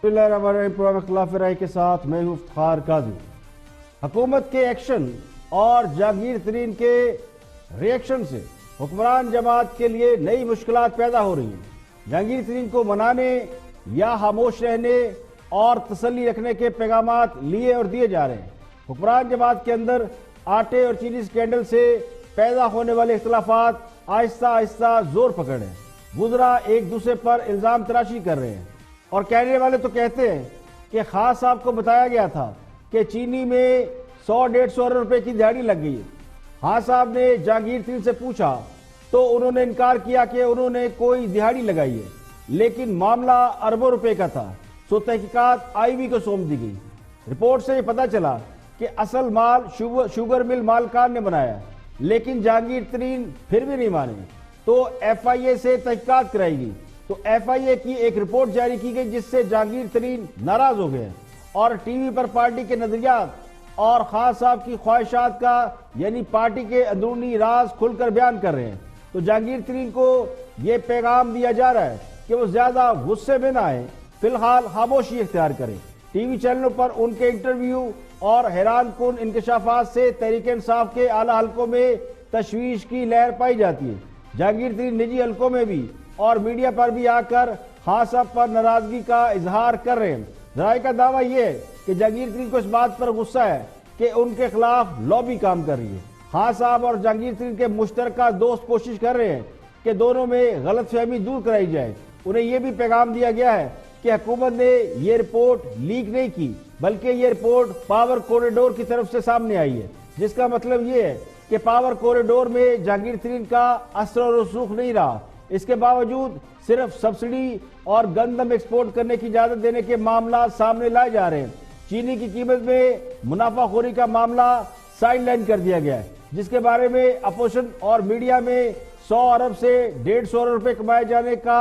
Programme खिलाफ राय के साथ मैं हूं इफ्तिखार काजी। हुकूमत के एक्शन और जागीर तरीन के रिएक्शन से हुक्मरान जमात के लिए नई मुश्किलात पैदा हो रही हैं। जहांगीर तरीन को मनाने या खामोश रहने और तसल्ली रखने के पैगामात लिए और दिए जा रहे हैं। हुक्मरान जमात के अंदर आटे और चीनी स्कैंडल से पैदा होने वाले इख्तलाफात आहिस्ता आहिस्ता जोर पकड़ रहे हैं। वुज़रा एक दूसरे पर इल्जाम तराशी कर रहे हैं और कहने वाले तो कहते हैं कि खास साहब को बताया गया था कि चीनी में 100-150 अरब रुपए की दिहाड़ी लग गई है। खान साहब ने जहांगीर तरीन से पूछा तो उन्होंने इनकार किया कि उन्होंने कोई दिहाड़ी लगाई है, लेकिन मामला अरबों रुपए का था। सो तहकीकात IB को सौंप दी गई। रिपोर्ट से पता चला कि असल माल शुगर मिल मालकान ने बनाया, लेकिन जहांगीर तरीन फिर भी नहीं माने तो FIA से तहकीकात कराई गई। तो FIA की एक रिपोर्ट जारी की गई जिससे जहांगीर तरीन नाराज हो गए और टीवी पर पार्टी के नजरियात और खान साहब की ख्वाहिशात का यानी पार्टी के अंदरूनी राज खुलकर बयान कर रहे हैं। तो जहांगीर तरीन को यह पैगाम दिया जा रहा है कि वो ज्यादा गुस्से में ना आए, फिलहाल खामोशी इख्तियार करें। टीवी चैनलों पर उनके इंटरव्यू और हैरान कुन इंकशाफात से तहरीक इंसाफ के आला हलकों में तशवीश की लहर पाई जाती है। जहांगीर तरीन निजी हलकों में भी और मीडिया पर भी आकर खान साहब पर नाराजगी का इजहार कर रहे हैं। राय का दावा यह है कि जहांगीर तरीन को इस बात पर गुस्सा है कि उनके खिलाफ लॉबी काम कर रही है। खान साहब और जहांगीर तरीन के मुश्तरका दोस्त कोशिश कर रहे हैं कि दोनों में गलतफहमी दूर कराई जाए। उन्हें यह भी पैगाम दिया गया है कि हुकूमत ने यह रिपोर्ट लीक नहीं की, बल्कि यह रिपोर्ट पावर कॉरिडोर की तरफ से सामने आई है, जिसका मतलब यह है कि पावर कॉरिडोर में जहांगीर तरीन का असर और रसूख नहीं रहा। इसके बावजूद सिर्फ सब्सिडी और गंदम एक्सपोर्ट करने की इजाजत देने के मामला सामने लाए जा रहे हैं। चीनी की कीमत में मुनाफाखोरी का मामला साइडलाइन कर दिया गया है, जिसके बारे में अपोजिशन और मीडिया में 100 अरब से 150 अरब रुपए कमाए जाने का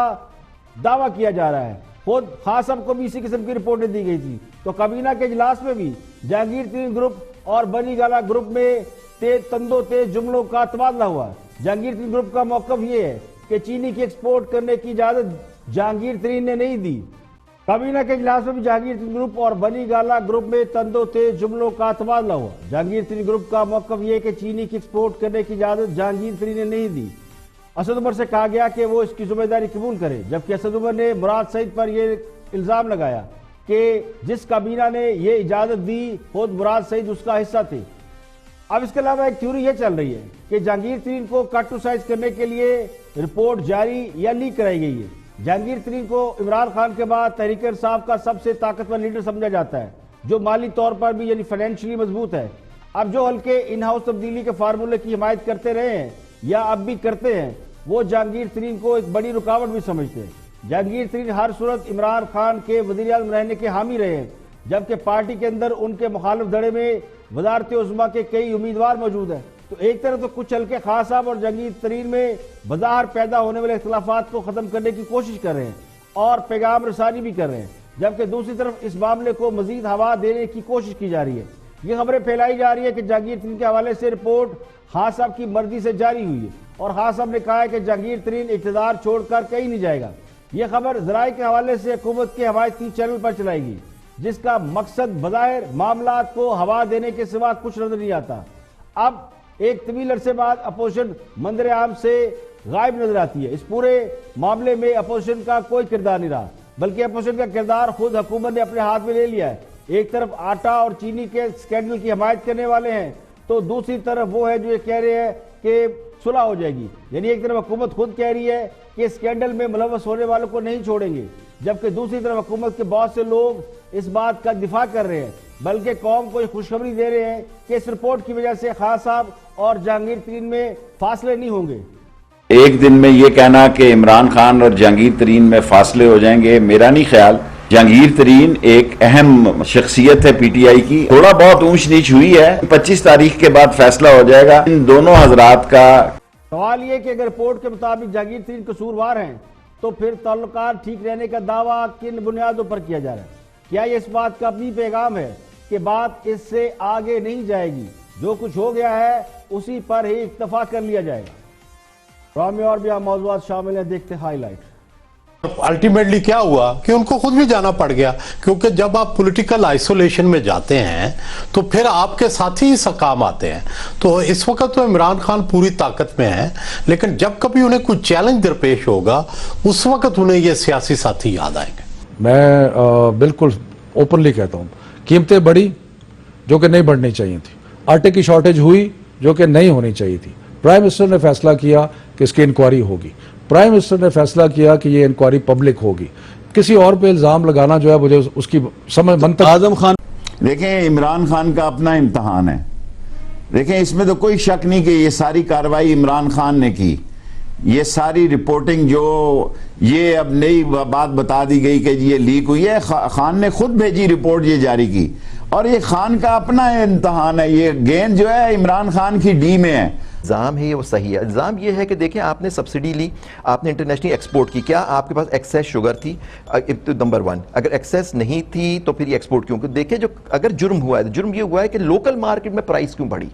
दावा किया जा रहा है। खुद खान साहब को भी इसी किस्म की रिपोर्टें दी गई थी। तो काबीना के इजलास में भी जहांगीर तरीन ग्रुप और बनी गाला ग्रुप में तेज जुमलों का तबादला हुआ। जहांगीर तरीन ग्रुप का मौकफ ये है कि चीनी की एक्सपोर्ट करने की इजाजत जहांगीर तरीन ने नहीं दी। काबीना के इजलास में भी जहांगीर तरीन ग्रुप और बनी गाला ग्रुप में तेज जुमलों का तबादला हुआ। जहांगीर तरीन ग्रुप का मौकफ ये कि चीनी की एक्सपोर्ट करने की इजाजत जहांगीर तरीन ने नहीं दी। असद उमर से कहा गया कि वो इसकी जिम्मेदारी कबूल करे, जबकि असद उमर ने मुराद सईद पर यह इल्जाम लगाया कि जिस काबीना ने यह इजाजत दी खुद मुराद सईद उसका हिस्सा थे। अब इसके अलावा एक थ्योरी यह चल रही है कि जहांगीर तरीन को कट टू साइज करने के लिए रिपोर्ट जारी या लीक कराई गई है। जहांगीर तरीन को इमरान खान के बाद तहरीक इंसाफ का सबसे ताकतवर लीडर समझा जाता है, जो माली तौर पर भी यानी फाइनेंशियली मजबूत है। अब जो हल्के इन हाउस तब्दीली के फार्मूले की हिमायत करते रहे हैं या अब भी करते हैं, वो जहांगीर तरीन को एक बड़ी रुकावट भी समझते हैं। जहांगीर तरीन हर सूरत इमरान खान के वज़ीर-ए-आज़म रहने के हामी रहे हैं, जबकि पार्टी के अंदर उनके मुखालिफ धड़े में वज़ारत उज़्मा के कई उम्मीदवार मौजूद हैं। तो एक तरफ तो कुछ हल्के खान साहब और जहांगीर तरीन में बज़ाहिर पैदा होने वाले इख्तिलाफात को खत्म करने की कोशिश कर रहे हैं और पैगाम रसानी भी कर रहे हैं, जबकि दूसरी तरफ इस मामले को मजीद हवा देने की कोशिश की जा रही है। ये खबरें फैलाई जा रही है कि जहांगीर तरीन के हवाले से रिपोर्ट खान साहब की मर्जी से जारी हुई है और खान साहब ने कहा है कि जहांगीर तरीन इक़्तिदार छोड़कर कहीं नहीं जाएगा। यह खबर ज़राए के हवाले से हुकूमत के हवायती चैनल पर चलाएगी, जिसका मकसद बज़ाहिर मामलात को हवा देने के सिवा कुछ नजर नहीं आता। अब एक तवील अरसे बाद अपोजिशन मंजर आम से गायब नजर आती है। इस पूरे मामले में अपोजिशन का कोई किरदार नहीं रहा, बल्कि अपोजिशन का किरदार खुद हुकूमत ने अपने हाथ में ले लिया है। एक तरफ आटा और चीनी के स्कैंडल की हिमायत करने वाले हैं, तो दूसरी तरफ वो है जो ये कह रहे हैं कि सुलह हो जाएगी। यानी एक तरफ हुकूमत खुद कह रही है कि स्कैंडल में मुलव्वस होने वालों को नहीं छोड़ेंगे, जबकि दूसरी तरफ हुकूमत के बहुत से लोग इस बात का दिफा कर रहे हैं, बल्कि कौम को खुशखबरी दे रहे हैं कि इस रिपोर्ट की वजह से खान साहब और जहांगीर तरीन में फासले नहीं होंगे। एक दिन में ये कहना कि इमरान खान और जहांगीर तरीन में फासले हो जाएंगे, मेरा नहीं ख्याल। जहांगीर तरीन एक अहम शख्सियत है PTI की, थोड़ा बहुत ऊंच नीच हुई है, 25 तारीख के बाद फैसला हो जाएगा इन दोनों हजरात का। सवाल ये कि अगर रिपोर्ट के मुताबिक जहांगीर तरीन कसूरवार हैं, तो फिर ताल्लुकात ठीक रहने का दावा किन बुनियादों पर किया जा रहा है? क्या ये इस बात का भी पैगाम है कि बात इससे आगे नहीं जाएगी, जो कुछ हो गया है उसी पर ही इक्तफा कर लिया जाएगा? प्रोग्राम में और भी अहम मौज़ूआत शामिल हैं, देखते हाईलाइट। अल्टीमेटली क्या हुआ कि उनको खुद भी जाना पड़ गया, क्योंकि जब आप पॉलिटिकल आइसोलेशन में जाते हैं तो फिर आपके साथी ही काम आते हैं। तो इस वक्त तो इमरान खान पूरी ताकत में है, लेकिन जब कभी उन्हें कोई चैलेंज दरपेश होगा उस वक्त उन्हें ये सियासी साथी याद आएंगे। मैं बिल्कुल ओपनली कहता हूँ, कीमतें बढ़ी जो कि नहीं बढ़नी चाहिए थी, आटे की शॉर्टेज हुई जो कि नहीं होनी चाहिए थी। प्राइम मिनिस्टर ने फैसला किया कि इसकी इंक्वायरी होगी, प्राइम मिनिस्टर ने फैसला किया कि ये इंक्वायरी पब्लिक होगी। किसी और पे इल्जाम लगाना जो है मुझे उसकी समझ मंतक। आजम खान, देखें इमरान खान का अपना इम्तहान है। देखें इसमें तो कोई शक नहीं कि ये सारी कार्रवाई इमरान खान ने की। ये सारी रिपोर्टिंग जो ये अब नई बात बता दी गई कि ये लीक हुई है, खान ने खुद भेजी रिपोर्ट, ये जारी की, और ये खान का अपना इम्तहान है। ये गेंद जो है इमरान खान की डी में है। इल्ज़ाम है ये वो सही है। इल्ज़ाम ये है कि देखिए आपने सब्सिडी ली, आपने इंटरनेशनली एक्सपोर्ट की, क्या आपके पास एक्सेस शुगर थी? नंबर वन, अगर एक्सेस नहीं थी तो फिर ये एक्सपोर्ट क्यों? देखिए जो अगर जुर्म हुआ है, जुर्म ये हुआ है कि लोकल मार्केट में प्राइस क्यों बढ़ी,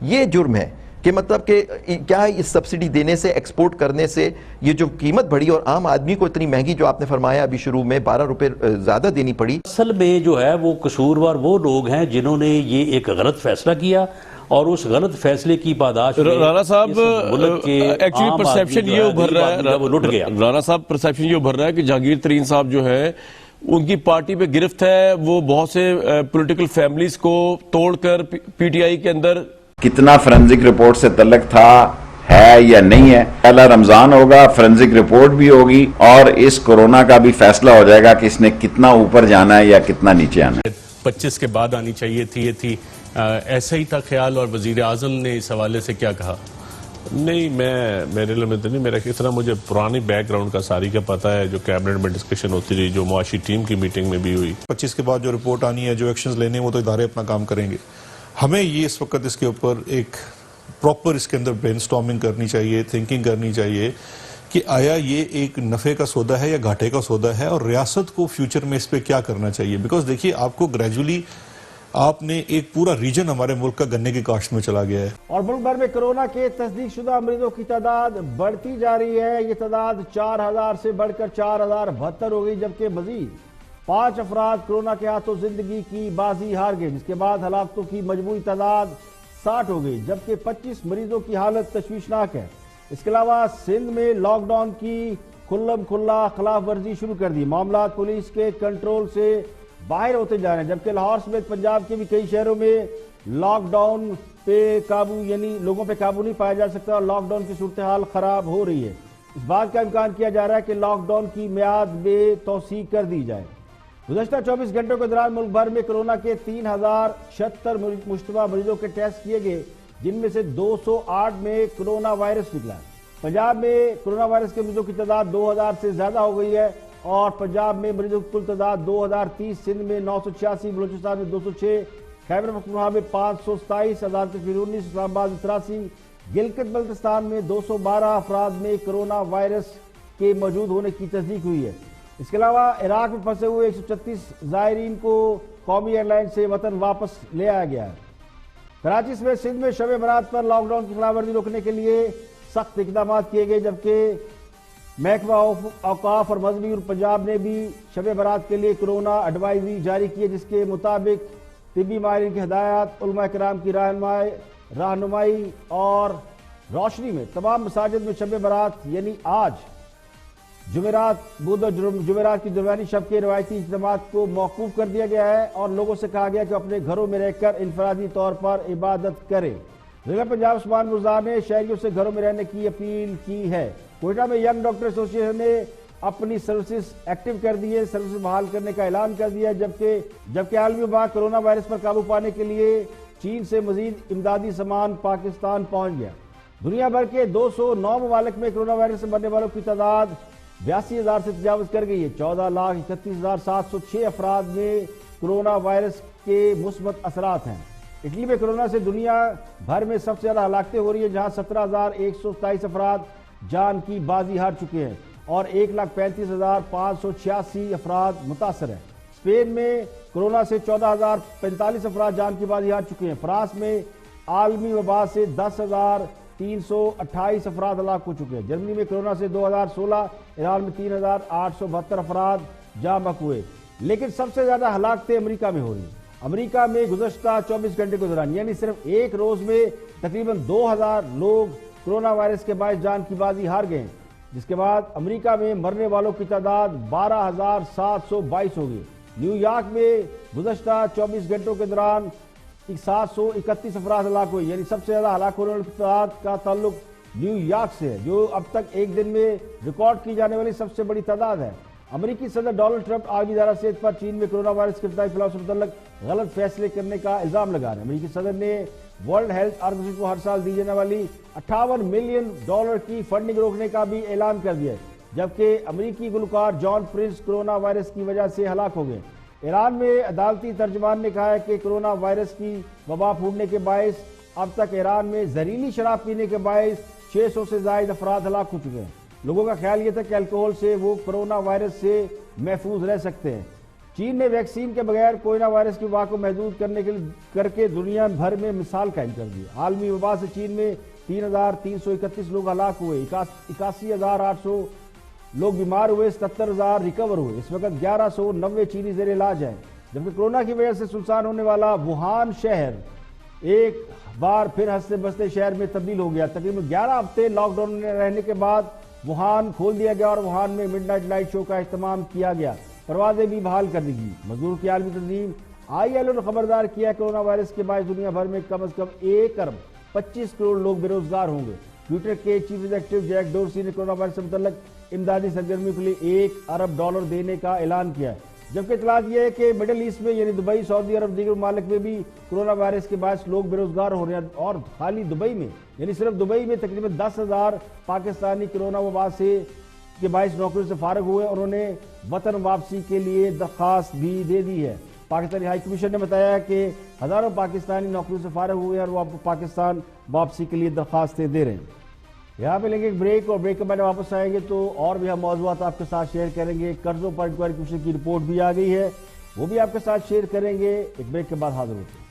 ये जुर्म है। कि मतलब कि क्या इस सब्सिडी देने से, एक्सपोर्ट करने से ये जो कीमत बढ़ी और आम आदमी को इतनी महंगी, जो आपने फरमाया अभी शुरू में 12 रुपए ज़्यादा देनी पड़ी। असल में जो है वो कसूरवार वो लोग हैं जिन्होंने ये एक गलत फैसला किया और उस गलत फैसले की पादाश राणा साहब एक्चुअली परसेप्शन ये उभर रहा है, वो लुट गया। राणा साहब परसेप्शन ये उभर रहा है कि जहांगीर तरीन साहब जो है उनकी पार्टी पे गिरफ्त है, वो बहुत से पॉलिटिकल फैमिलीज को तोड़कर पीटीआई के अंदर। कितना फोरेंसिक रिपोर्ट से तल्लक था, है या नहीं है, पहला रमजान होगा, फोरेंसिक रिपोर्ट भी होगी और इस कोरोना का भी फैसला हो जाएगा कि इसने कितना ऊपर जाना है या कितना नीचे आना है। 25 के बाद आनी चाहिए थी, ये थी ऐसा ही था ख्याल। और वजीर आजम ने इस हवाले से क्या कहा? नहीं, मेरे लिए तो नहीं, मेरा किस तरह मुझे पुरानी बैकग्राउंड का सारी का पता है, जो कैबिनेट में डिस्कशन होती रही, जो मुआशी टीम की मीटिंग में भी हुई। 25 के बाद जो रिपोर्ट आनी है, जो एक्शंस लेने हैं, वो तो इदारे अपना काम करेंगे। हमें ये इस वक्त इसके ऊपर एक प्रॉपर इसके अंदर ब्रेनस्टॉर्मिंग करनी चाहिए, थिंकिंग करनी चाहिए कि आया ये एक नफे का सौदा है या घाटे का सौदा है, और रियासत को फ्यूचर में इस पर क्या करना चाहिए। बिकॉज देखिए, आपको ग्रेजुअली आपने एक पूरा रीजन हमारे मुल्क का गन्ने की काश्त में चला गया है। और मुल्क भर में कोरोना के तस्दीक शुदा मरीजों की तादाद बढ़ती जा रही है। ये तादाद 4000 से बढ़कर 4072 हो गई, जबकि मजीद 5 अफराद कोरोना के हाथों जिंदगी की बाजी हार गए, जिसके बाद हलाकतों की मजमूई तादाद 60 हो गई, जबकि 25 मरीजों की हालत तशवीशनाक है। इसके अलावा सिंध में लॉकडाउन की खुल्लम खुल्ला खिलाफ वर्जी शुरू कर दी। मामला पुलिस के कंट्रोल से बाहर होते जा रहे हैं, जबकि लाहौर समेत पंजाब के भी कई शहरों में लॉकडाउन पे काबू, यानी लोगों पे काबू नहीं पाया जा सकता और लॉकडाउन की सूरत हाल खराब हो रही है। इस बात का इम्कान किया जा रहा है कि लॉकडाउन की मियाद में तौसी कर दी जाए। गुज़श्ता 24 घंटों के दौरान मुल्क भर में कोरोना के 3076 मुश्तबा मरीजों के टेस्ट किए गए, जिनमें से 208 में कोरोना वायरस निकला। पंजाब में कोरोना वायरस के मरीजों की तादाद 2000 से ज्यादा हो गई है और पंजाब में मरीजों की कुल तादाद 2030, सिंध में 986, बलूचिस्तान में 206, खैबर पख्तूनख्वा में 527, आजाद कश्मीर 19, इस्लामाबाद 83, गिलगित बल्तिस्तान में 212 अफराद में कोरोना वायरस के मौजूद होने की तस्दीक हुई है। इसके अलावा इराक में फंसे हुए 136 ज़ायरीन को कौमी एयरलाइन से वतन वापस ले आया गया है। कराची समेत सिंध में शब बरात पर लॉकडाउन की खिलाफवर्जी रोकने के लिए सख्त इकदाम किए गए, जबकि महकमा औकाफ और मजहबी और पंजाब ने भी शब बरात के लिए कोरोना एडवाइजरी जारी की है, जिसके मुताबिक तिब्बी माहिरीन की हिदायत, उलमा कराम की रहनुमाई और रोशनी में तमाम मसाजिद में शब बरात यानी आज जुमेरात, बुध और जुमेरात की दरमियानी शब के रवायती इज्तिमात को मौकूफ कर दिया गया है और लोगों से कहा गया कि अपने घरों में रहकर इनफरादी तौर पर इबादत करें। जिला पंजाब उस्मान मुर्जा ने शहरियों से घरों में रहने की अपील की है। कोयटा में यंग डॉक्टर एसोसिएशन ने अपनी सर्विसेज एक्टिव कर दी है, सर्विसेज बहाल करने का ऐलान कर दिया है, जबकि आलमी वबा कोरोना वायरस पर काबू पाने के लिए चीन से मजीद इमदादी सामान पाकिस्तान पहुंच गया। दुनिया भर के 209 ममालिक में कोरोना वायरस से मरने वालों की तादाद 82,000 से तजावज कर गई है। 14,31,706 अफराद में कोरोना वायरस के मुस्बत असरात हैं। इटली में कोरोना से दुनिया भर में सबसे ज्यादा हलाकतें हो रही है, जहां 17,127 अफराद जान की बाजी हार चुके हैं और 1,35,586 अफराद मुतासर हैं। स्पेन में कोरोना से 14,045 अफराद जान की बाजी हार चुके हैं। फ्रांस में आलमी वबा से 328 अफराद हलाक हो चुके हैं। जर्मनी में कोरोना से 2016, ईरान में 3872 अफराद जाँ बहक हुए। लेकिन सबसे ज्यादा हलाकतें अमेरिका में हो रही हैं। अमेरिका में गुज़श्ता 24 घंटे के दौरान यानी सिर्फ एक रोज में तकरीबन 2000 लोग कोरोना वायरस के बायस जान की बाजी हार गए, जिसके बाद अमेरिका में मरने वालों की तादाद 12,722 हो गई। न्यूयॉर्क में गुज़श्ता 24 घंटों के दौरान 731 अफराद हलाक हुए, यानी सबसे ज्यादा हलाक होने वालों की तादाद का ताल्लुक न्यूयॉर्क से है, जो अब तक एक दिन में रिकॉर्ड की जाने वाली सबसे बड़ी तादाद है। अमेरिकी सदर डोनाल्ड ट्रंप आलमी इदारा सेहत पर चीन में कोरोना वायरस के इब्तदाई फैलाव से मुतल्लिक गलत फैसले करने का इल्जाम लगा रहे हैं। अमेरिकी सदर ने वर्ल्ड हेल्थ ऑर्गेनाइजेशन को हर साल दी जाने वाली $58 मिलियन की फंडिंग रोकने का भी ऐलान कर दिया है, जबकि अमेरिकी गुलकार जॉन प्रिंस कोरोना वायरस की वजह से हलाक हो गए। ईरान में अदालती तर्जमान ने कहा है कि कोरोना वायरस की वबा फूटने के बायस अब तक ईरान में जहरीली शराब पीने के बायस 600 से ज्यादा अफराद हलाक हो चुके हैं। लोगों का ख्याल यह था कि अल्कोहल से वो कोरोना वायरस से महफूज रह सकते हैं। चीन ने वैक्सीन के बगैर कोरोना वायरस की वबा को महदूद करके दुनिया भर में मिसाल कायम कर दी। आलमी वबा से चीन में 3,331 लोग हलाक हुए, 81,800 लोग बीमार हुए, 77,000 रिकवर हुए। इस वक्त 1190 चीनी जेर इलाज हैं, जबकि कोरोना की वजह से सुनसान होने वाला वुहान शहर एक बार फिर हंसते बसते शहर में तब्दील हो गया। तकरीबन 11 हफ्ते लॉकडाउन में रहने के बाद वुहान खोल दिया गया और वुहान में मिडनाइट लाइट शो का इख्तिमाम किया गया। परवाजें भी बहाल कर दी गई। मजदूर की आलमी तंजीम ILO ने खबरदार किया कि कोरोना वायरस के बायस दुनिया भर में कम से कम 1 अरब 25 करोड़ लोग बेरोजगार होंगे। ट्विटर के चीफ एग्जीक्यूटिव जैक डोर्सी ने कोरोना वायरस से मुतल्लिक इमदादी सरगर्मी के लिए $1 अरब देने का ऐलान किया है, जबकि इतलात यह है कि मिडिल ईस्ट में यानी दुबई, सऊदी अरब, दीगर ममालिक में भी कोरोना वायरस के बायस लोग बेरोजगार हो रहे हैं। और खाली दुबई में यानी सिर्फ दुबई में तकरीबन 10,000 पाकिस्तानी कोरोना वबा से के बायस नौकरियों से फारग हुए और उन्हें वतन वापसी के लिए दरख्वास्त भी दे दी है। पाकिस्तानी हाई कमीशन ने बताया कि हजारों पाकिस्तानी नौकरियों से फारग हुए और वो पाकिस्तान वापसी के लिए दरख्वास्तें दे रहे हैं। यहाँ पे लेंगे एक ब्रेक और ब्रेक के बाद वापस आएंगे तो और भी हम मौजूद आपके साथ शेयर करेंगे। कर्जों पर इंक्वायरी कमीशन की रिपोर्ट भी आ गई है, वो भी आपके साथ शेयर करेंगे। एक ब्रेक के बाद हाजिर होते हैं।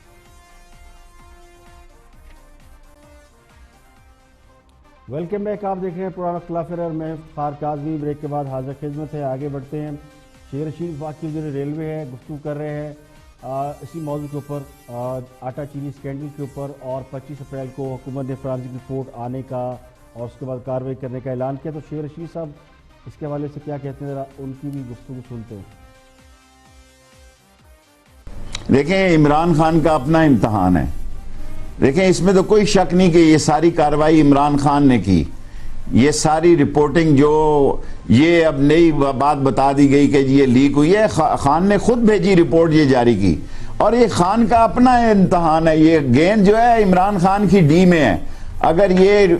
वेलकम बैक, आप देख रहे हैं पुराना खिलाफर और मैं इफ्तिखार काज़मी। ब्रेक के बाद हाजिर खिदमत है, आगे बढ़ते हैं। शेर रशीद वाकई जो रेलवे है गुफ्तगू कर रहे हैं इसी मौजू के ऊपर, आटा चीनी स्कैंडल के ऊपर, और 25 अप्रैल को हुकूमत ने फॉरेंसिक रिपोर्ट आने का और उसके बाद कार्रवाई करने का ऐलान किया। तो शेर रशीद साहब इसके हवाले से क्या कहते हैं, जरा उनकी भी गुफ्तगू सुनते हैं। देखें, इमरान खान का अपना इम्तहान है। देखें, इसमें तो कोई शक नहीं कि ये सारी कार्रवाई इमरान खान ने की। ये सारी रिपोर्टिंग जो ये अब नई बात बता दी गई कि ये लीक हुई है, खान ने खुद भेजी रिपोर्ट, ये जारी की, और ये खान का अपना इम्तहान है। ये गेंद जो है इमरान खान की डी में है। अगर ये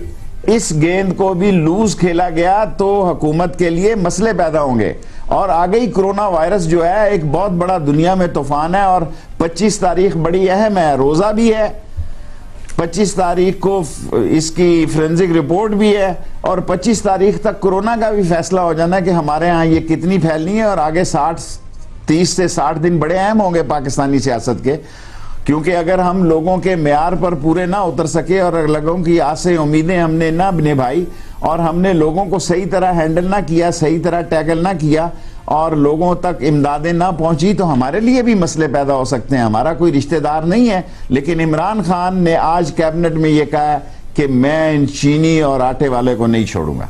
इस गेंद को भी लूज खेला गया तो हुकूमत के लिए मसले पैदा होंगे। और आगे ही कोरोना वायरस जो है एक बहुत बड़ा दुनिया में तूफान है, और 25 तारीख बड़ी अहम है, रोजा भी है। 25 तारीख को इसकी फोरेंसिक रिपोर्ट भी है, और 25 तारीख तक कोरोना का भी फैसला हो जाना है कि हमारे यहाँ ये कितनी फैलनी है। और आगे 30 से 60 दिन बड़े अहम होंगे पाकिस्तानी सियासत के, क्योंकि अगर हम लोगों के म्यार पर पूरे ना उतर सके और लोगों की आसें उम्मीदें हमने ना निभाई और हमने लोगों को सही तरह हैंडल ना किया, सही तरह टैकल ना किया और लोगों तक इमदादें ना पहुंची, तो हमारे लिए भी मसले पैदा हो सकते हैं। हमारा कोई रिश्तेदार नहीं है, लेकिन इमरान खान ने आज कैबिनेट में यह कहा कि मैं इन चीनी और आटे वाले को नहीं छोड़ूंगा,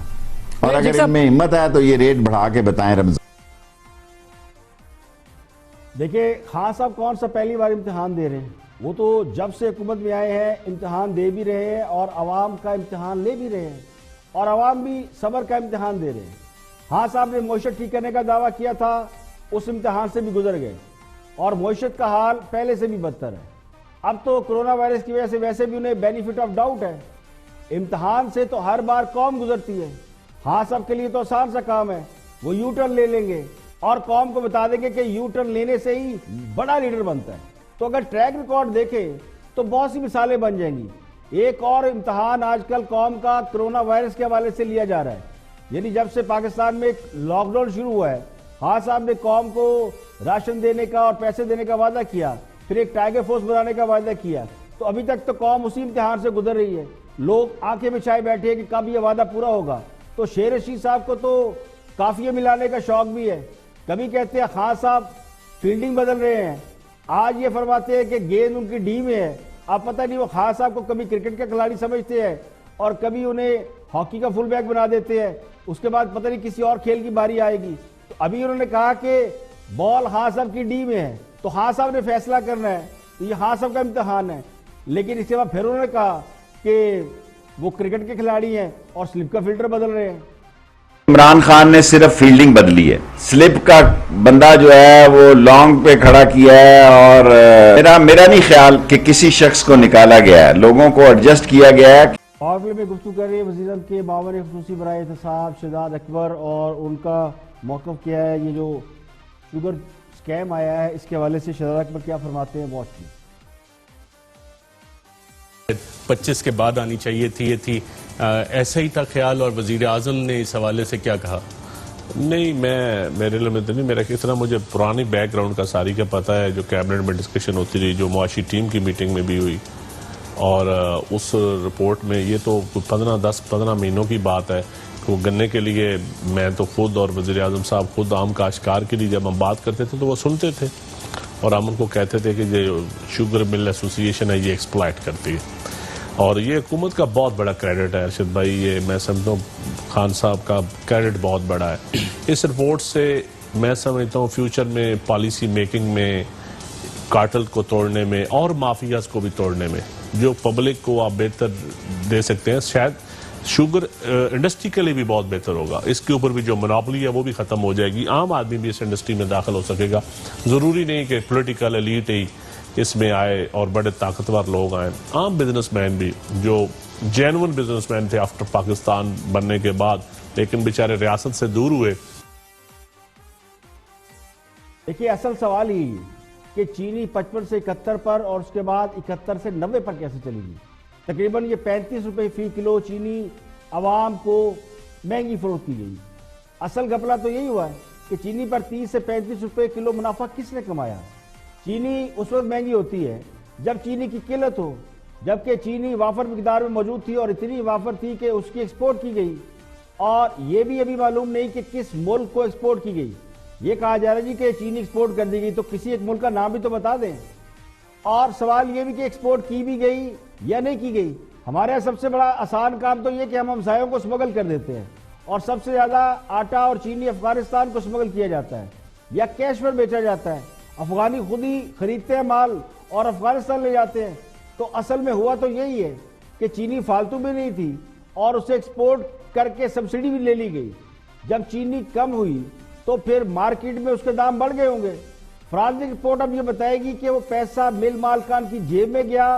और अगर इनमें हिम्मत है तो ये रेट बढ़ा के बताएं। रमजान देखिए, खान साहब कौन सा पहली बार इम्तिहान दे रहे हैं, वो तो जब से हुकूमत में आए हैं इम्तिहान दे भी रहे हैं और आवाम का इम्तिहान ले भी रहे हैं, और आवाम भी सब्र का इम्तिहान दे रहे हैं। हाँ साहब ने मईशत ठीक करने का दावा किया था, उस इम्तिहान से भी गुजर गए और मईशत का हाल पहले से भी बदतर है। अब तो कोरोना वायरस की वजह से वैसे भी उन्हें बेनिफिट ऑफ डाउट है। इम्तिहान से तो हर बार कौम गुजरती है। हाँ साहब के लिए तो आसान सा काम है, वो यू टर्न ले लेंगे और कौम को बता देंगे कि यू टर्न लेने से ही बड़ा लीडर बनता है। तो अगर ट्रैक रिकॉर्ड देखें तो बहुत सी मिसालें बन जाएंगी। एक और इम्तिहान आजकल कौम का कोरोना वायरस के हवाले से लिया जा रहा है। यानी जब से पाकिस्तान में लॉकडाउन शुरू हुआ है, हाँ साहब ने कौम को राशन देने का और पैसे देने का वादा किया, फिर एक टाइगर फोर्स बनाने का वादा किया, तो अभी तक तो कौम उसी इम्तिहान से गुजर रही है। लोग आंखें बिछाए बैठे हैं कि कब ये वादा पूरा होगा। तो शेर रशीद साहब को तो काफिये मिलाने का शौक भी है। कभी कहते हैं खान साहब फील्डिंग बदल रहे हैं, आज ये फरमाते हैं कि गेंद उनकी डी में है। अब पता नहीं वो खान साहब को कभी क्रिकेट का खिलाड़ी समझते हैं और कभी उन्हें हॉकी का फुल बैक बना देते हैं। उसके बाद पता नहीं किसी और खेल की बारी आएगी। तो अभी उन्होंने कहा कि बॉल खान साहब की डी में है, तो खान साहब ने फैसला करना है, तो ये खान साहब का इम्तिहान है। लेकिन इसके बाद फिर उन्होंने कहा कि वो क्रिकेट के खिलाड़ी हैं और स्लिप का फिल्टर बदल रहे हैं। इमरान खान ने सिर्फ फील्डिंग बदली है, स्लिप का बंदा जो है वो लॉन्ग पे खड़ा किया है। और मेरा नहीं ख्याल कि किसी शख्स को निकाला गया है, लोगों को एडजस्ट किया गया है। पावर प्ले में गुफ्तगू कर रहे हैं वज़ीर के मामले खुसूसी बराए एहतसाब शहजाद अकबर, और उनका मौक़िफ़ क्या है। ये जो शुगर स्कैम आया है इसके हवाले से शहजाद अकबर क्या फरमाते हैं, वॉच की। 25 के बाद आनी चाहिए थी, ये थी ऐसा ही था ख्याल। और वजीर आजम ने इस हवाले से क्या कहा? नहीं, मेरे लिए तो नहीं, मेरा किस तरह मुझे पुरानी बैकग्राउंड का सारी का पता है, जो कैबिनेट में डिस्कशन होती रही, जो मुआशी टीम की मीटिंग में भी हुई, और उस रिपोर्ट में ये तो 10-15 महीनों की बात है। वो गन्ने के लिए मैं तो खुद और वज़ीर आज़म साहब खुद आम काश्तकार के लिए जब हम बात करते थे तो वो सुनते थे और हम उनको कहते थे कि जो शुगर मिल एसोसिएशन है ये एक्सप्लॉइट करती है। और ये हुकूमत का बहुत बड़ा क्रेडिट है अरशद भाई, ये मैं समझता हूँ खान साहब का क्रेडिट बहुत बड़ा है। इस रिपोर्ट से मैं समझता हूँ फ्यूचर में पॉलिसी मेकिंग में, कार्टेल को तोड़ने में और माफियाज को भी तोड़ने में जो पब्लिक को आप बेहतर दे सकते हैं, शायद शुगर इंडस्ट्री के लिए भी बहुत बेहतर होगा। इसके ऊपर भी जो मोनोपोली है वो भी खत्म हो जाएगी, आम आदमी भी इस इंडस्ट्री में दाखिल हो सकेगा। जरूरी नहीं कि पॉलिटिकल एलीट ही इसमें आए और बड़े ताकतवर लोग आए, आम बिजनेसमैन भी जो जेन्युइन बिजनेसमैन थे आफ्टर पाकिस्तान बनने के बाद, लेकिन बेचारे रियासत से दूर हुए। देखिए असल सवाल ही कि चीनी 55 से 71 पर और उसके बाद 71 से 90 पर कैसे चलेगी। तकरीबन ये 35 रुपए फी किलो चीनी आवाम को महंगी फरोख्त की गई। असल घपला तो यही हुआ है कि चीनी पर 30 से 35 रुपए किलो मुनाफा किसने कमाया। चीनी उस वक्त महंगी होती है जब चीनी की किल्लत हो, जबकि चीनी वाफर मिकदार में मौजूद थी और इतनी वाफर थी कि उसकी एक्सपोर्ट की गई। और ये भी अभी मालूम नहीं कि किस मुल्क को एक्सपोर्ट की गई। ये कहा जा रहा है जी कि चीनी एक्सपोर्ट कर दी गई, तो किसी एक मुल्क का नाम भी तो बता दें। और सवाल ये भी कि एक्सपोर्ट की भी गई या नहीं की गई। हमारे यहाँ सबसे बड़ा आसान काम तो ये कि हम हमसायों को स्मगल कर देते हैं, और सबसे ज्यादा आटा और चीनी अफगानिस्तान को स्मगल किया जाता है या कैश पर बेचा जाता है। अफगानी खुद ही खरीदते हैं माल और अफगानिस्तान ले जाते हैं। तो असल में हुआ तो यही है कि चीनी फालतू में नहीं थी और उसे एक्सपोर्ट करके सब्सिडी भी ले ली गई। जब चीनी कम हुई तो फिर मार्केट में उसके दाम बढ़ गए होंगे। फ्रांस रिपोर्ट अब ये बताएगी कि वो पैसा मिल मालकान की जेब में गया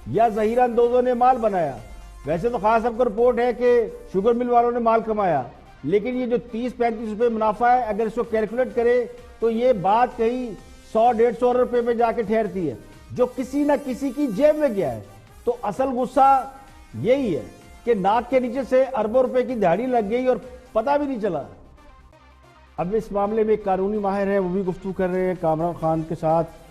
या ज़हीरन दोजों ने माल बनाया। वैसे तो खास आपको रिपोर्ट है कि शुगर मिल वालों ने माल कमाया, लेकिन ये जो 30-35 रुपए मुनाफा है, अगर इसको कैलकुलेट करे तो ये बात कहीं 100-150 रुपए में जाके ठहरती है, जो किसी ना किसी की जेब में गया है। तो असल गुस्सा यही है कि नाक के नीचे से अरबों रुपए की दिहाड़ी लग गई और पता भी नहीं चला। अब इस मामले में एक कानूनी माहिर है, वो भी गुफ्तगू कर रहे हैं कामरान खान के साथ।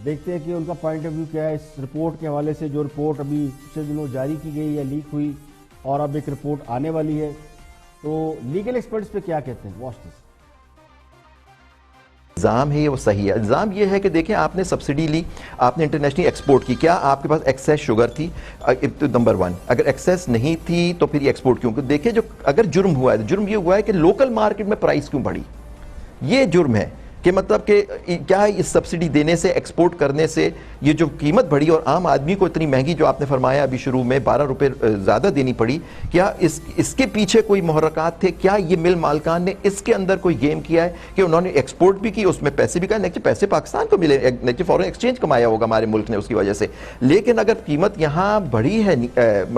देखते हैं कि उनका पॉइंट ऑफ व्यू क्या है इस रिपोर्ट के हवाले से, जो रिपोर्ट अभी पिछले दिनों जारी की गई या लीक हुई और अब एक रिपोर्ट आने वाली है। तो लीगल एक्सपर्ट्स पे क्या कहते हैं, वॉच दिस। इल्ज़ाम है ये वो सही है। इल्ज़ाम ये है कि देखें आपने सब्सिडी ली, आपने इंटरनेशनली एक्सपोर्ट की, क्या आपके पास एक्सेस शुगर थी? नंबर 1, अगर एक्सेस नहीं थी तो फिर ये एक्सपोर्ट क्यों? देखिए जो अगर जुर्म हुआ है, जुर्म ये हुआ है कि लोकल मार्केट में प्राइस क्यों बढ़ी, ये जुर्म है। कि मतलब कि क्या इस सब्सिडी देने से, एक्सपोर्ट करने से ये जो कीमत बढ़ी और आम आदमी को इतनी महंगी, जो आपने फरमाया अभी शुरू में 12 रुपए ज़्यादा देनी पड़ी, क्या इसके पीछे कोई मुहर्रकात थे? क्या ये मिल मालकान ने इसके अंदर कोई गेम किया है कि उन्होंने एक्सपोर्ट भी की, उसमें पैसे भी कमाए, नेक्स्ट पैसे पाकिस्तान को मिले, नेक्स्ट फॉरेन एक्सचेंज कमाया होगा हमारे मुल्क ने उसकी वजह से। लेकिन अगर कीमत यहाँ बढ़ी है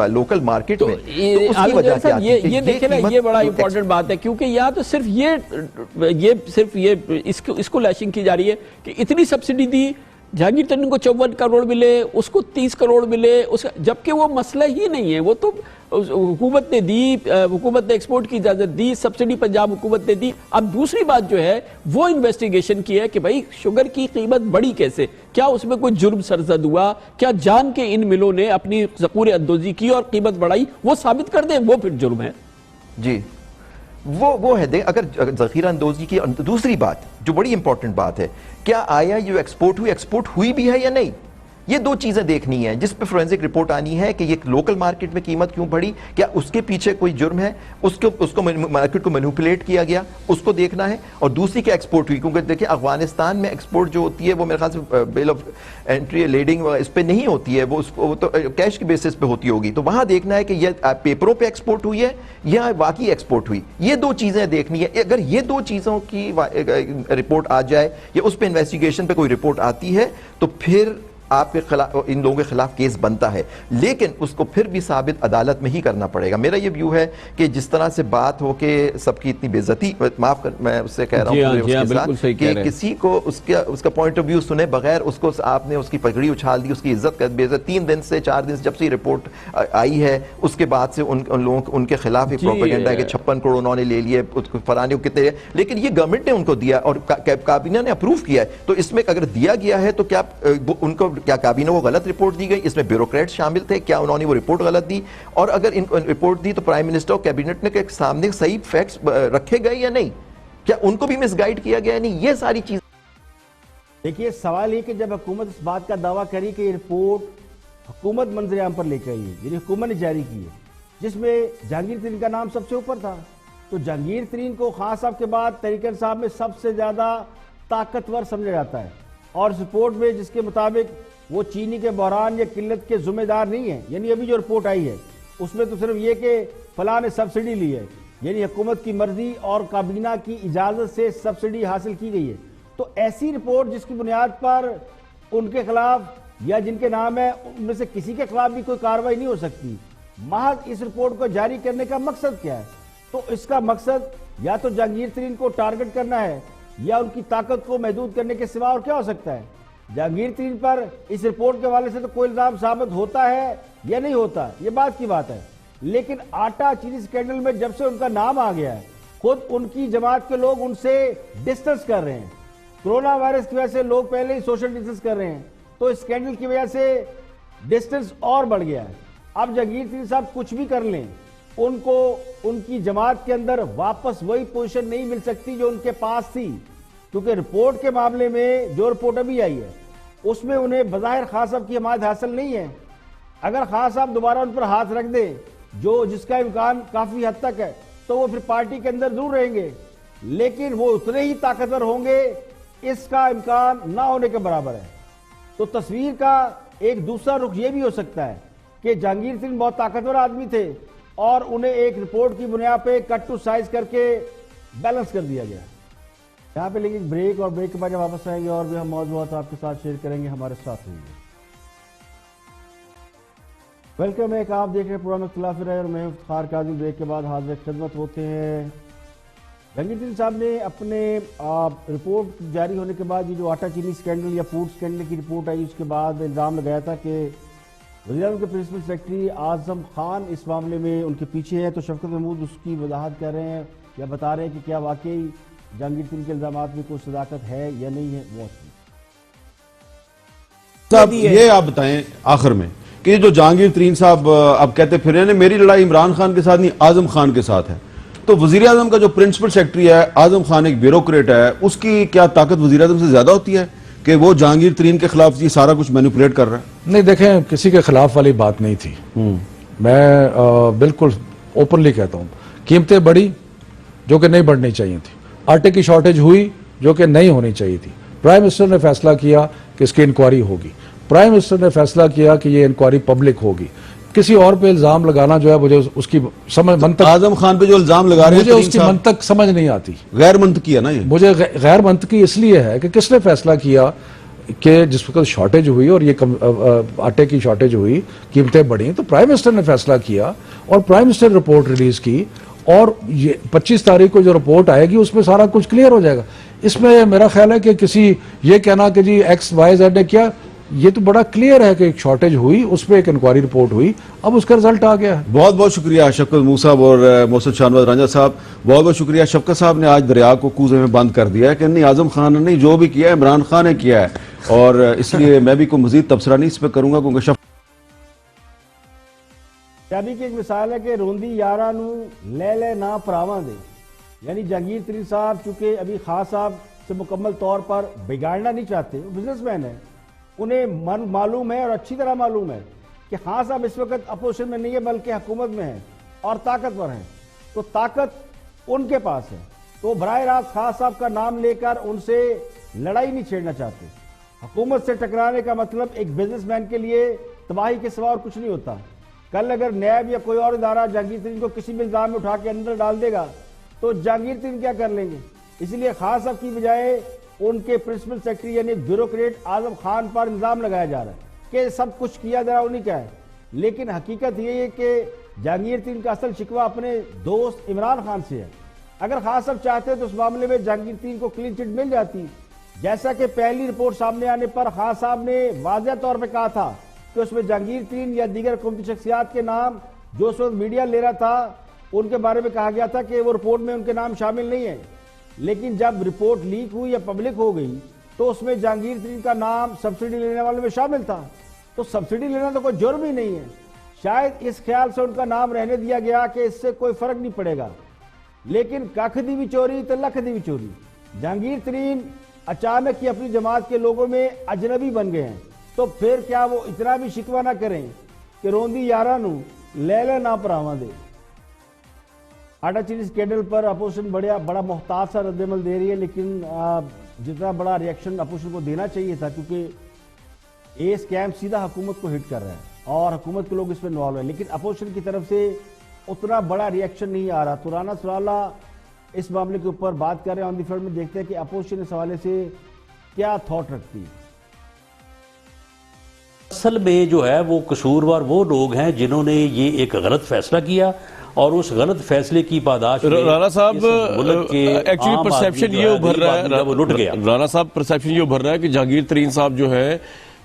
लोकल मार्केट में, तो उसकी वजह क्या थी? ये देखिए ना, ये बड़ा इंपॉर्टेंट बात है, क्योंकि यहाँ तो सिर्फ ये इसको लैशिंग की जा रही है कि इतनी सब्सिडी दी जहांगीर तरीन को 54 करोड़ मिले, उसको 30 करोड़ मिले, उसका जबकि वो मसला ही नहीं है। वो तो हुकूमत ने दी, हुकूमत ने एक्सपोर्ट की इजाजत दी, सब्सिडी पंजाब हुकूमत ने दी। अब दूसरी बात जो है वो इन्वेस्टिगेशन की है कि भाई शुगर की कीमत बढ़ी कैसे, क्या उसमें कोई जुर्म सरजद हुआ, क्या जान के इन मिलों ने अपनी ज़कूर अंदोजी की और कीमत बढ़ाई, वो साबित कर दे, वो फिर जुर्म है जी। वो है देख, अगर जखीरा अंदोजी की दूसरी बात जो बड़ी इंपॉर्टेंट बात है, क्या आया ये एक्सपोर्ट हुई भी है या नहीं, ये दो चीजें देखनी है, जिस पे फोरेंसिक रिपोर्ट आनी है कि ये लोकल मार्केट में कीमत क्यों बढ़ी, क्या उसके पीछे कोई जुर्म है, उसको मार्केट को मैनिपुलेट किया गया, उसको देखना है। और दूसरी क्या एक्सपोर्ट हुई, क्योंकि देखिए अफगानिस्तान में एक्सपोर्ट जो होती है वो मेरे ख्याल से बिल ऑफ एंट्री लेडिंग इस पे नहीं होती है, वो तो कैश के बेसिस पे होती होगी, तो वहां देखना है कि ये पेपरों पे एक्सपोर्ट हुई है या वाकई एक्सपोर्ट हुई, ये दो चीजें देखनी है। अगर ये दो चीजों की रिपोर्ट आ जाए या उस पर इन्वेस्टिगेशन पे कोई रिपोर्ट आती है तो फिर आपके खिलाफ, इन लोगों के खिलाफ केस बनता है, लेकिन उसको फिर भी साबित अदालत में ही करना पड़ेगा। मेरा ये व्यू है कि जिस तरह से बात हो के सबकी इतनी बेइज्जती, माफ कर मैं उससे कह रहा हूँ कि किसी को उसका पॉइंट ऑफ व्यू सुने बगैर उसको आपने उसकी पगड़ी उछाल दी, उसकी इज्जत कर बेइज्जती। 3 दिन से 4 दिन से जब से रिपोर्ट आई है उसके बाद से उन लोगों उनके खिलाफ एक प्रोपेगेंडा है कि 56 करोड़ उन्होंने ले लिए, फलाने को कितने, लेकिन ये गवर्नमेंट ने उनको दिया और काबीना ने अप्रूव किया है। तो इसमें अगर दिया गया है तो क्या उनको, क्या काबीना को गलत रिपोर्ट दी गई, इसमें ब्यूरोक्रेट शामिल थे, क्या उन्होंने वो रिपोर्ट गलत दी, और अगर इन रिपोर्ट दी तो प्राइम मिनिस्टर और कैबिनेट ने के सामने सही फैक्ट्स रखे गए या नहीं, क्या उनको भी मिसगाइड किया गया या नहीं, ये सारी चीज। देखिए सवाल ये कि जब हुकूमत इस बात का दावा करी कि ये रिपोर्ट हुकूमत मंजर-ए-आम पर लेकर आई है, यानी हुकूमत ने जारी की है, जिसमें जहांगीर तरीन का नाम सबसे ऊपर था, तो जहांगीर तरीन को खान साहब के बाद तरीके साहब में सबसे ज्यादा ताकतवर समझा जाता है। और इस रिपोर्ट में जिसके मुताबिक वो चीनी के बहरान या किल्लत के जिम्मेदार नहीं है, यानी अभी जो रिपोर्ट आई है उसमें तो सिर्फ ये कि फलां ने सब्सिडी ली है, यानी हुकूमत की मर्जी और काबीना की इजाजत से सब्सिडी हासिल की गई है। तो ऐसी रिपोर्ट जिसकी बुनियाद पर उनके खिलाफ या जिनके नाम है उनमें से किसी के खिलाफ भी कोई कार्रवाई नहीं हो सकती। महज इस रिपोर्ट को जारी करने का मकसद क्या है? तो इसका मकसद या तो जहांगीर तरीन को टारगेट करना है या उनकी ताकत को महदूद करने के सिवा और क्या हो सकता है। जहांगीर तरीन पर इस रिपोर्ट के हवाले से तो कोई इल्जाम साबित होता है या नहीं होता, ये बात की बात है, लेकिन आटा चीनी स्कैंडल में जब से उनका नाम आ गया है, खुद उनकी जमात के लोग उनसे डिस्टेंस कर रहे हैं। कोरोना वायरस की वजह से लोग पहले ही सोशल डिस्टेंस कर रहे हैं, तो इस स्कैंडल की वजह से डिस्टेंस और बढ़ गया है। अब जहांगीर तरीन साहब कुछ भी कर लें, उनको उनकी जमात के अंदर वापस वही पोजीशन नहीं मिल सकती जो उनके पास थी, क्योंकि रिपोर्ट के मामले में जो रिपोर्ट अभी आई है उसमें उन्हें बज़ाहिर खान साहब की हमायत हासिल नहीं है। अगर खान साहब दोबारा उन पर हाथ रख दें, जो जिसका इम्कान काफी हद तक है, तो वो फिर पार्टी के अंदर जरूर रहेंगे, लेकिन वो उतने ही ताकतवर होंगे, इसका इम्कान ना होने के बराबर है। तो तस्वीर का एक दूसरा रुख ये भी हो सकता है कि जहांगीर तरीन बहुत ताकतवर आदमी थे और उन्हें एक रिपोर्ट की बुनियाद पे कट टू साइज करके बैलेंस कर दिया गया। यहाँ पे लेकिन ब्रेक, और ब्रेक के बाद जब वापस आएंगे और भी हम मौजूद आपके साथ शेयर करेंगे, हमारे साथ होंगे। वेलकम है, आप देख रहे हैं प्रोग्राम इख्तिलाफ राय और मैं इफ्तिखार काज़ी। ब्रेक के बाद हाजिर खिदमत होते हैं। जहांगीर तरीन साहब ने अपने रिपोर्ट जारी होने के बाद ये जो आटा चीनी स्कैंडल या फूड स्कैंडल की रिपोर्ट आई, उसके बाद इल्ज़ाम लगाया था कि वज़ीर-ए-आज़म के प्रिंसिपल सेक्रेटरी आज़म खान इस मामले में उनके पीछे है। तो शफकत महमूद उसकी वजाहत कर रहे हैं या बता रहे हैं कि क्या वाकई जहांगीर तरीन के इल्ज़ामात में कोई सदाकत है या नहीं है। वो साहब ये आप बताएं आखिर में कि जो जहांगीर तरीन साहब अब कहते फिर रहे हैं मेरी लड़ाई इमरान खान के साथ नहीं आजम खान के साथ है, तो वजीर आजम का जो प्रिंसिपल सेक्रेटरी है आजम खान एक ब्यूरोक्रेट है, उसकी क्या ताकत वजीर आजम से ज्यादा होती है कि वो जहांगीर तरीन के खिलाफ ये सारा कुछ मैनिपुलेट कर रहा है? नहीं, देखें, किसी के खिलाफ वाली बात नहीं थी। मैं बिल्कुल ओपनली कहता हूँ, कीमतें बढ़ी जो कि नहीं बढ़नी चाहिए थी, आटे की शॉर्टेज हुई जो कि नहीं होनी चाहिए थी। प्राइम मिनिस्टर ने फैसला किया कि इसकी इंक्वायरी होगी, प्राइम मिनिस्टर ने फैसला किया कि ये इंक्वायरी पब्लिक होगी। किसी और पे इल्जाम लगाना जो है मुझे उसकी समझ मंतक, आजम खान पे जो इल्जाम लगा रहे हैं मुझे उसकी मंतक समझ नहीं आती। गैर मंतकी है ना ये, मुझे गैर मंतकी इसलिए है कि किसने फैसला किया कि जिस वक्त शॉर्टेज हुई और ये आटे की शॉर्टेज हुई, कीमतें बढ़ी, तो प्राइम मिनिस्टर ने फैसला किया और प्राइम मिनिस्टर रिपोर्ट रिलीज की और ये 25 तारीख को जो रिपोर्ट आएगी उसमें सारा कुछ क्लियर हो जाएगा। इसमें मेरा ख्याल है कि किसी ये कहना कि जी XYZ ने किया, ये तो बड़ा क्लियर है कि एक शॉर्टेज हुई, उस पर एक इंक्वायरी रिपोर्ट हुई, अब उसका रिजल्ट आ गया है। बहुत बहुत शुक्रिया शफकत मूसा साहब और मोहसिन शाहनवाज रांझा साहब। बहुत बहुत शुक्रिया। शफकत साहब ने आज दरिया को कूजे में बंद कर दिया है कि नहीं, आजम खान ने नहीं, जो भी किया है इमरान खान ने किया है, और इसलिए मैं भी कोई मजीद तबसरा नहीं इस पर करूंगा, क्योंकि पंजाबी की एक मिसाल है कि रोंदी यारा नू ले ले ना परावा दे, यानी जहांगीर तरीन साहब चूंकि अभी खान साहब से मुकम्मल तौर पर बिगाड़ना नहीं चाहते, वो बिजनेसमैन है, उन्हें मालूम है और अच्छी तरह मालूम है कि खान साहब इस वक्त अपोजिशन में नहीं है बल्कि हुकूमत में है और ताकतवर हैं, तो ताकत उनके पास है, तो बराह रास्त खान साहब का नाम लेकर उनसे लड़ाई नहीं छेड़ना चाहते। हुकूमत से टकराने का मतलब एक बिजनेसमैन के लिए तबाही के सिवा और कुछ नहीं होता। कल अगर नैब या कोई और इदारा जहांगीर तरीन को किसी भी इल्जाम में उठा के अंदर डाल देगा तो जहांगीर तरीन क्या कर लेंगे। इसलिए खान साहब की बजाय उनके प्रिंसिपल सेक्रेटरी यानी ब्यूरोक्रेट आजम खान पर इल्जाम लगाया जा रहा है कि सब कुछ किया जरा उन्हीं का है, लेकिन हकीकत ये है कि जहांगीर तरीन का असल शिकवा अपने दोस्त इमरान खान से है। अगर खान साहब चाहते तो उस मामले में जहांगीर तरीन को क्लीन चिट मिल जाती, जैसा कि पहली रिपोर्ट सामने आने पर खान साहब ने वाज़ेह तौर पर कहा था कि उसमें जहांगीर तरीन या दीगर हुकूमती शख्सियात के नाम जो उस वक्त मीडिया ले रहा था उनके बारे में कहा गया था कि वो रिपोर्ट में उनके नाम शामिल नहीं है, लेकिन जब रिपोर्ट लीक हुई या पब्लिक हो गई तो उसमें जहांगीर तरीन का नाम सब्सिडी लेने वालों में शामिल था। तो सब्सिडी लेना तो कोई जुर्म ही नहीं है, शायद इस ख्याल से उनका नाम रहने दिया गया कि इससे कोई फर्क नहीं पड़ेगा, लेकिन कख दी भी चोरी तो लख दी भी चोरी। जहांगीर तरीन अचानक ही अपनी जमात के लोगों में अजनबी बन गए हैं, तो फिर क्या वो इतना भी शिकवा ना करें कि रोंदी यारा नू ले ले ना परावा दे। आटा चीनी स्कैंडल पर अपोजिशन बड़ा मोहतात सा रद्दमल दे रही है, लेकिन जितना बड़ा रिएक्शन अपोजिशन को देना चाहिए था, क्योंकि ये स्कैम सीधा हुकूमत को हिट कर रहा है और हुकूमत के लोग इसमें इन्वॉल्व है, लेकिन अपोजिशन की तरफ से उतना बड़ा रिएक्शन नहीं आ रहा। तो राना सराला इस मामले के ऊपर बात कर रहे हैं ऑन द फ्रंट में, देखते हैं कि अपोजिशन इस हवाले से क्या थॉट रखती है। असल में जो है वो कसूरवार वो लोग हैं जिन्होंने ये एक गलत फैसला किया और उस गलत फैसले की पादाश में राणा साहब एक्चुअली परसेप्शन ये उभर रहा है, वो लुट गया। राणा साहब परसेप्शन ये उभर रहा है कि जहांगीर तरीन साहब जो है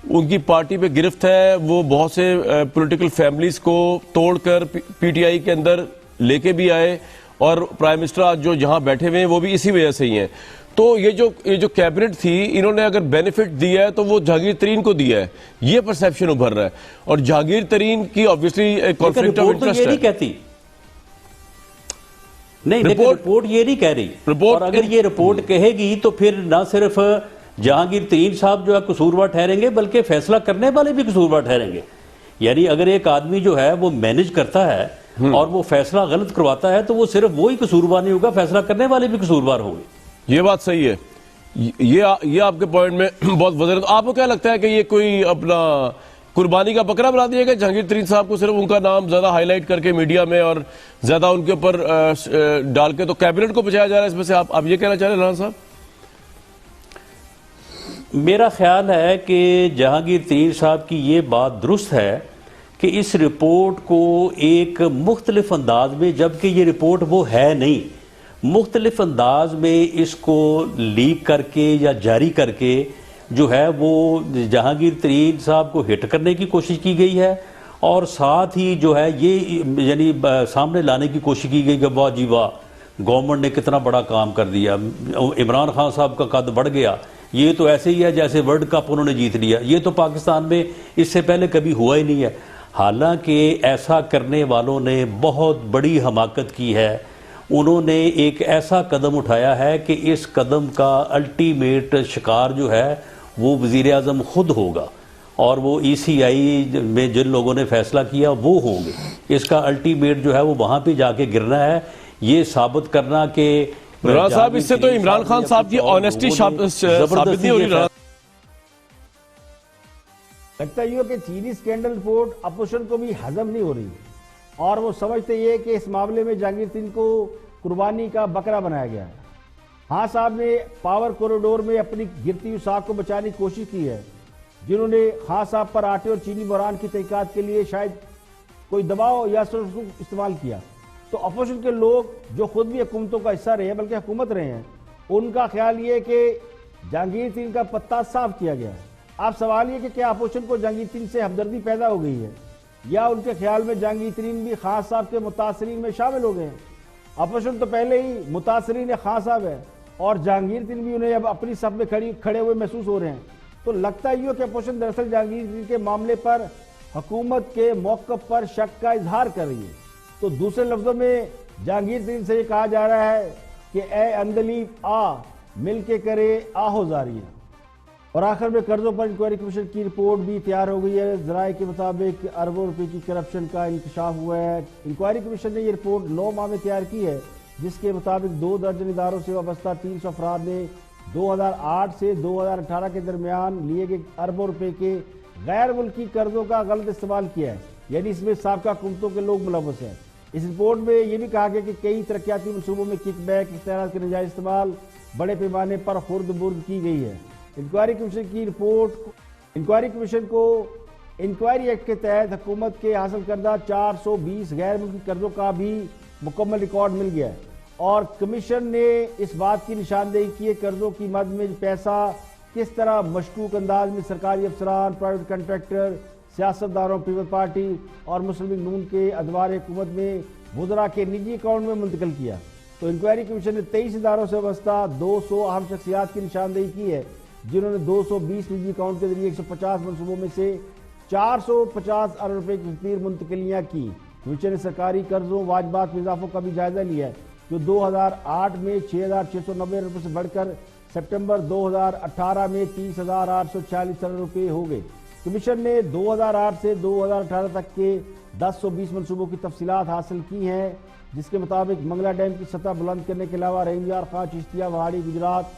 उनकी पार्टी पे गिरफ्त है, वो बहुत से पॉलिटिकल फैमिलीज को तोड़कर पीटीआई के अंदर लेके भी आए और प्राइम मिनिस्टर आज जो जहां बैठे हुए हैं वो भी इसी वजह से ही हैं। तो ये जो कैबिनेट थी इन्होंने अगर बेनिफिट दिया है तो वो जहांगीर तरीन को दिया है, ये परसेप्शन उभर रहा है। और जहांगीर तरीन की ऑब्वियसली कॉन्फ्लिक्ट ऑफ इंटरेस्ट है। नहीं कहती, नहीं रिपोर्ट ये नहीं कह रही। और अगर ये रिपोर्ट कहेगी तो फिर ना सिर्फ जहांगीर तरीन साहब जो है कसूरवार ठहरेंगे बल्कि फैसला करने वाले भी कसूरवार ठहरेंगे। यानी अगर एक आदमी जो है वो मैनेज करता है और वो फैसला गलत करवाता है तो वो सिर्फ वो ही कसूरवार नहीं होगा, फैसला करने वाले भी कसूरवार होंगे। ये बात सही है, ये आपके पॉइंट में बहुत वजन। तो आपको क्या लगता है कि ये कोई अपना कुर्बानी का बकरा बना दिया गया जहांगीर तरीन साहब को, सिर्फ उनका नाम ज्यादा हाईलाइट करके मीडिया में और ज्यादा उनके ऊपर डाल के तो कैबिनेट को बचाया जा रहा है इसमें से? आप ये कहना चाह रहे हैं राणा साहब? मेरा ख्याल है कि जहांगीर तरीन साहब की ये बात दुरुस्त है कि इस रिपोर्ट को एक मुख्तलिफ अंदाज में, जबकि ये रिपोर्ट वो है नहीं, मुख्तलिफ अंदाज में इसको लीक करके या जारी करके जो है वो जहांगीर तरीन साहब को हिट करने की कोशिश की गई है और साथ ही जो है ये यानी सामने लाने की कोशिश की गई कि वाह जी वाह गवर्नमेंट ने कितना बड़ा काम कर दिया, इमरान खान साहब का कद बढ़ गया, ये तो ऐसे ही है जैसे वर्ल्ड कप उन्होंने जीत लिया, ये तो पाकिस्तान में इससे पहले कभी हुआ ही नहीं है। हालांकि ऐसा करने वालों ने बहुत बड़ी हमाकत की है, उन्होंने एक ऐसा कदम उठाया है कि इस कदम का अल्टीमेट शिकार जो है वो वज़ीर आज़म खुद होगा और वो ECI में जिन लोगों ने फैसला किया वो होंगे। इसका अल्टीमेट जो है वो वहाँ पे जाके गिरना है। ये साबित करना कि राणा साहब इससे तो इमरान खान साहब की ऑनेस्टी साबित नहीं हो रही। लगता है कि चीनी स्कैंडल रिपोर्ट अपोजिशन को भी हजम नहीं हो रही और वो समझते ये कि इस मामले में जहांगीर तरीन को कुर्बानी का बकरा बनाया गया है। हाँ साहब ने पावर कॉरिडोर में अपनी गिरती हुई साख को बचाने की कोशिश की है, जिन्होंने खान साहब पर आटे और चीनी बहरान की तहकीकात के लिए शायद कोई दबाव या सिर्फ इस्तेमाल किया, तो अपोजिशन के लोग जो खुद भी हुकूमतों का हिस्सा रहे हैं बल्कि हुकूमत रहे हैं, उनका ख्याल ये कि जहांगीर तरीन का पत्ता साफ किया गया है। अब सवाल ये कि क्या अपोजिशन को जहांगीर तरीन से हमदर्दी पैदा हो गई है या उनके ख्याल में जहांगीर तरीन भी खान साहब के मुतासरीन में शामिल हो गए हैं। अपोजिशन तो पहले ही मुतासरीन खान साहब है और जहांगीर तरीन भी उन्हें अब अपनी सब में खड़े हुए महसूस हो रहे हैं। तो लगता ही हो कि अपोजिशन दरअसल जहांगीर तरीन के मामले पर हुकूमत के मौक़िफ़ पर शक का इजहार कर रही है। तो दूसरे लफ्जों में जहांगीर तरीन से ये कहा जा रहा है कि ए अंदलीब आ मिल के करे आहोजारियां। और आखिर में कर्जों पर इंक्वायरी कमीशन की रिपोर्ट भी तैयार हो गई है। जराये के मुताबिक अरबों रुपए की करप्शन का इंकशाफ हुआ है। इंक्वायरी कमीशन ने ये रिपोर्ट 9 माह में तैयार की है, जिसके मुताबिक 2 दर्जन इदारों से वाबस्ता 300 अफराद ने 2008 से 2018 के दरमियान लिए गए अरबों रुपए के गैर मुल्की कर्जों का गलत इस्तेमाल किया है, यानी इसमें साबका हुकूमतों के लोग मुलव्वस हैं। इस रिपोर्ट में यह भी कहा गया कि कई तरक्याती मनसूबों में किकबैक इख्तियारात के नाजायज इस्तेमाल बड़े पैमाने पर खुर्द बुर्द की गई है। इंक्वायरी कमीशन की रिपोर्ट इंक्वायरी कमीशन को इंक्वायरी एक्ट के तहत हुकूमत के हासिल करदा 420 गैर मुल्की कर्जों का भी मुकम्मल रिकॉर्ड मिल गया है और कमीशन ने इस बात की निशानदेही की है कर्जों की मद में पैसा किस तरह मशकूक अंदाज में सरकारी अफसरान, प्राइवेट कंट्रैक्टर, सियासतदारों, पीपल्स पार्टी और मुस्लिम लीग नून के अदवार हुकूमत में वुज़रा के निजी अकाउंट में मुंतकिल किया। तो इंक्वायरी कमीशन ने 23 इदारों से वाबस्ता 200 अहम शख्सियात की निशानदेही की है, जिन्होंने 220 निजी अकाउंट के जरिए 150 मनसूबों में से 450 अरब रुपए की खतीर मुंतकिलियाँ की। कमीशन ने सरकारी कर्जों वाजबात में इजाफों का भी जायजा लिया है, जो 2008 में 6,690 अरब से बढ़कर सितंबर 2018 में 30,846 अरब रुपये हो गए। कमीशन ने 2008 से 2018 तक के 1020 मनसूबों की तफसीलात हासिल की हैं, जिसके मुताबिक मंगला डैम की सतह बुलंद करने के अलावा रहीमयार खां चिश्तिया वहाड़ी गुजरात,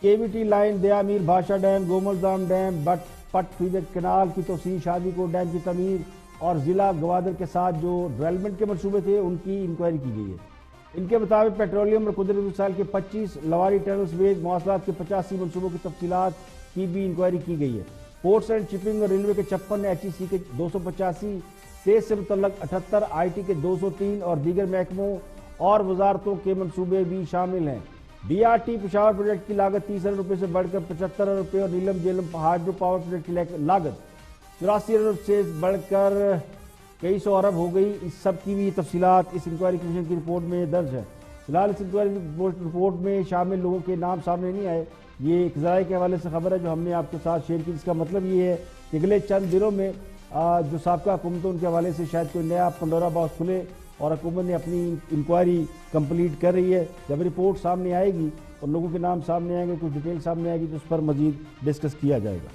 केवीटी लाइन, दया मीर भाषा डैम, गोमलधाम डैम, पट फीदर कनाल की तोसी, शादीकोट डैम की तमीर और जिला गवादर के साथ जो डेवलपमेंट के मनसूबे थे उनकी इंक्वायरी की गई है। इनके मुताबिक पेट्रोलियम और कुदरती वसाइल के 25 लवारी टनल समेत मवासलात के 85 मनसूबों की तफसीलात की भी इंक्वायरी की गई है। पोर्ट्स एंड शिपिंग और रेलवे के 56, HEC के 285, सेहत से मुतल्लक 78, IT के 203 और दीगर महकमों और वजारतों के मनसूबे भी शामिल हैं। BRT पेशावर प्रोजेक्ट की लागत 30 अरब रुपये से बढ़कर 75 अरब रुपये और नीलम जेलम हाइड्रो पावर प्रोजेक्ट की लागत 84 अरब से बढ़कर कई सौ अरब हो गई। इस सब की भी तफसीलात इस इंक्वायरी कमीशन की रिपोर्ट में दर्ज है। फिलहाल इस इंक्वायरी रिपोर्ट में शामिल लोगों के नाम सामने नहीं आए। ये एक ज़राए के हवाले से खबर है जो हमने आपके साथ शेयर की, जिसका मतलब ये है कि अगले चंद दिनों में जो साबका हुकूमत उनके हवाले से शायद कोई नया पंडोरा बॉक्स खुले और हुकूमत ने अपनी इंक्वायरी कंप्लीट कर रही है। जब रिपोर्ट सामने आएगी और लोगों के नाम सामने आएंगे, कुछ डिटेल सामने आएगी, तो उस पर मजीद डिस्कस किया जाएगा।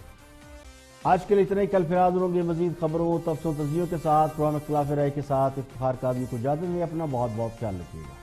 आज के लिए इतना ही। कल फिर हाजिर होंगे मजीद खबरों, तफसीलों, तज़कियों के साथ, प्रोग्राम इख्तिलाफ राय के साथ। इफ्तिखार काज़मी को इजाज़त दें। अपना बहुत बहुत ख्याल रखिएगा।